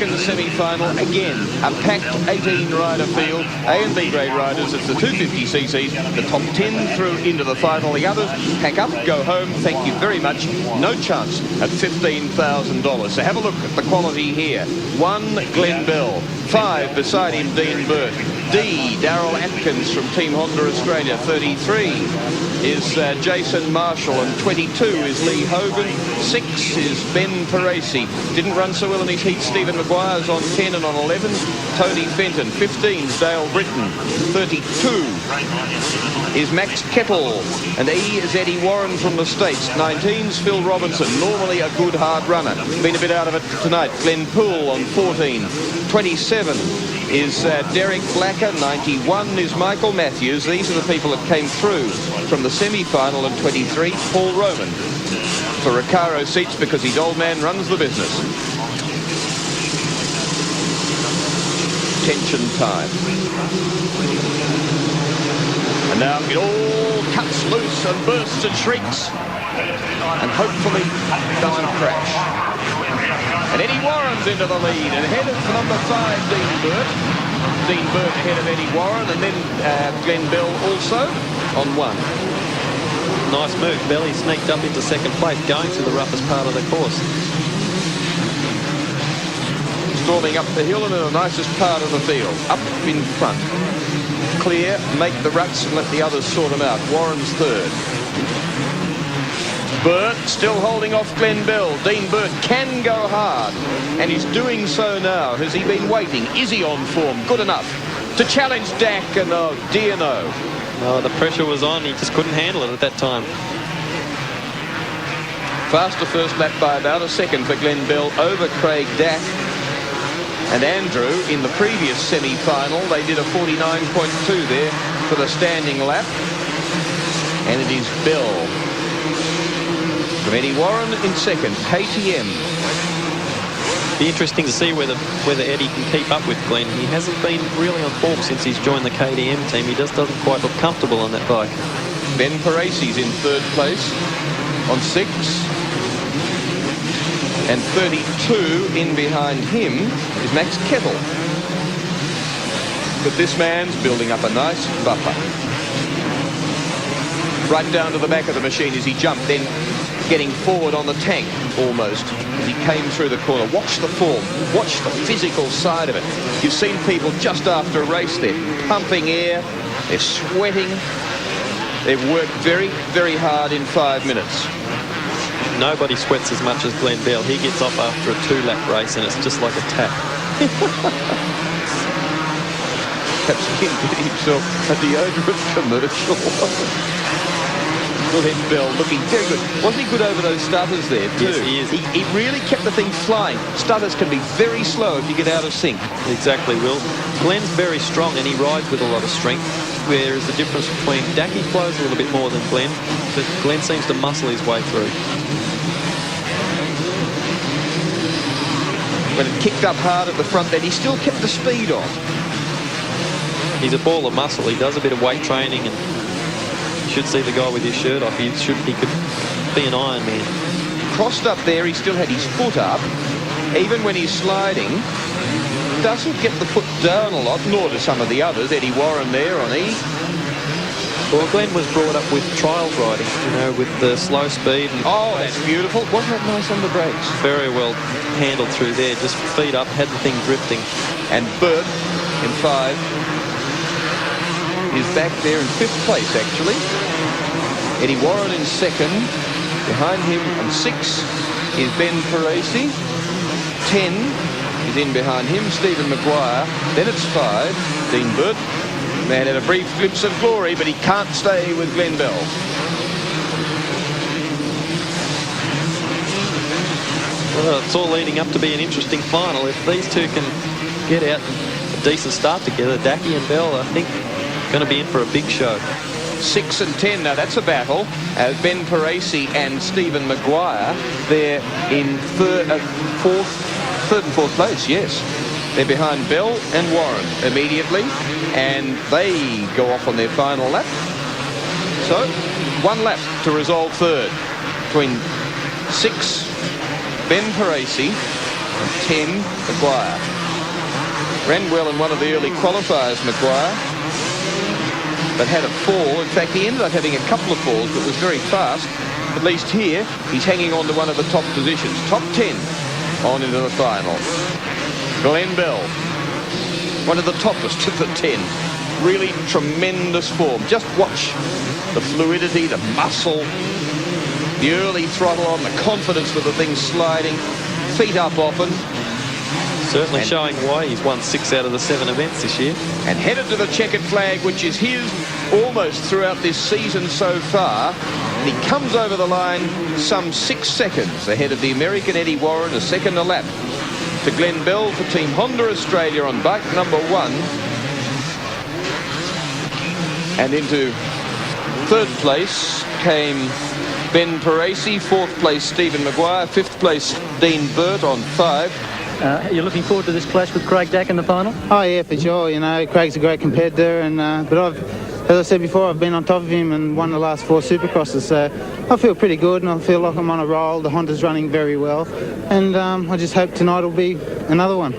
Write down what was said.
second semi-final. Again, a packed 18-rider field. A and B grade riders, it's the 250cc's. The top 10 through into the final. The others pack up, go home. Thank you very much. No chance at $15,000. So have a look at the quality here. 1, Glen Bell. 5, beside him, Dean Burt. D, Darryl Atkins from Team Honda Australia. 33 is Jason Marshall, and 22 is Lee Hogan. 6 is Ben Parisi. Didn't run so well in his heat. Stephen Maguire's on 10, and on 11, Tony Fenton. 15 is Dale Britton. 32 is Max Kettle, and E is Eddie Warren from the States. 19's Phil Robinson, normally a good hard runner. Been a bit out of it tonight. Glenn Poole on 14. 27 is Derek Blacker. 91 is Michael Matthews. These are the people that came through from the semi-final. And 23, Paul Roman for Recaro seats, because his old man runs the business. Tension time. And now it all cuts loose and bursts and shrieks, and hopefully doesn't crash. And Eddie Warren's into the lead, and ahead of number 5, Dean Burt. Dean Burt ahead of Eddie Warren, and then Glen Bell also on 1. Nice move. Belly sneaked up into second place, going to the roughest part of the course. Storming up the hill and in the nicest part of the field. Up in front. Clear, make the ruts and let the others sort them out. Warren's 3rd. Burt still holding off Glen Bell. Dean Burt can go hard, and he's doing so now. Has he been waiting? Is he on form? Good enough to challenge Dak, and oh dear no. Oh, the pressure was on. He just couldn't handle it at that time. Faster first lap by about a second for Glen Bell over Craig Dak and Andrew. In the previous semi-final, they did a 49.2 there for the standing lap. And it is Bell from Eddie Warren in second. KTM. Be interesting to see whether Eddie can keep up with Glenn. He hasn't been really on form since he's joined the KTM team. He just doesn't quite look comfortable on that bike. Ben Parisi's in 3rd place on 6. And 32 in behind him is Max Kettle. But this man's building up a nice buffer. Right down to the back of the machine as he jumped, then getting forward on the tank almost as he came through the corner. Watch the form, watch the physical side of it. You've seen people just after a race, they're pumping air, they're sweating. They've worked very, very hard in 5 minutes. Nobody sweats as much as Glen Bell. He gets off after a 2-lap race, and it's just like a tap. Perhaps he can get himself a deodorant commercial. Glen Bell looking very good. Wasn't he good over those stutters there too? Yes, he is. He really kept the thing flying. Stutters can be very slow if you get out of sync. Exactly, Will. Glen's very strong, and he rides with a lot of strength. Whereas the difference between Dacky flows a little bit more than Glen, but Glen seems to muscle his way through. When it kicked up hard at the front, then he still kept the speed on. He's a ball of muscle. He does a bit of weight training, and you should see the guy with his shirt off. He could be an Iron Man. Crossed up there, he still had his foot up. Even when he's sliding, doesn't get the foot down a lot, nor do some of the others. Eddie Warren there on E. Well, Glen was brought up with trials riding, you know, with the slow speed. And oh, that's beautiful. Wasn't that nice on the brakes? Very well handled through there. Just feet up, had the thing drifting. And Burt in 5 is back there in 5th place, actually. Eddie Warren in 2nd. Behind him on 6 is Ben Parisi. 10 is in behind him, Stephen Maguire. Then it's 5, Dean Burt. Man had a brief glimpse of glory, but he can't stay with Glen Bell. Well, it's all leading up to be an interesting final. If these two can get out a decent start together, Dacky and Bell, I think, going to be in for a big show. 6 and 10, now that's a battle. Ben Parisi and Stephen Maguire, they're in 3rd and 4th place, yes. They're behind Bell and Warren immediately, and they go off on their final lap. So, 1 lap to resolve 3rd. Between 6, Ben Parisi, 10, Maguire. Ran well in one of the early qualifiers, Maguire, but had a fall. In fact, he ended up having a couple of falls, but was very fast. At least here, he's hanging on to one of the top positions. Top 10 on into the final. Glenn Bell, one of the toppest of the 10. Really tremendous form. Just watch the fluidity, the muscle, the early throttle on, the confidence with the thing sliding, feet up often. Certainly showing why he's won 6 out of the 7 events this year. And headed to the checkered flag, which is his almost throughout this season so far. And he comes over the line some 6 seconds ahead of the American Eddie Warren, a second a lap to Glenn Bell for Team Honda Australia on bike number 1. And into third place came Ben Parisi, fourth place Stephen Maguire, fifth place Dean Burt on 5. You're looking forward to this clash with Craig Dack in the final? Oh yeah, for sure. You know, Craig's a great competitor, and but as I said before, I've been on top of him and won the last 4 supercrosses, so I feel pretty good and I feel like I'm on a roll. The Honda's running very well, and I just hope tonight will be another one.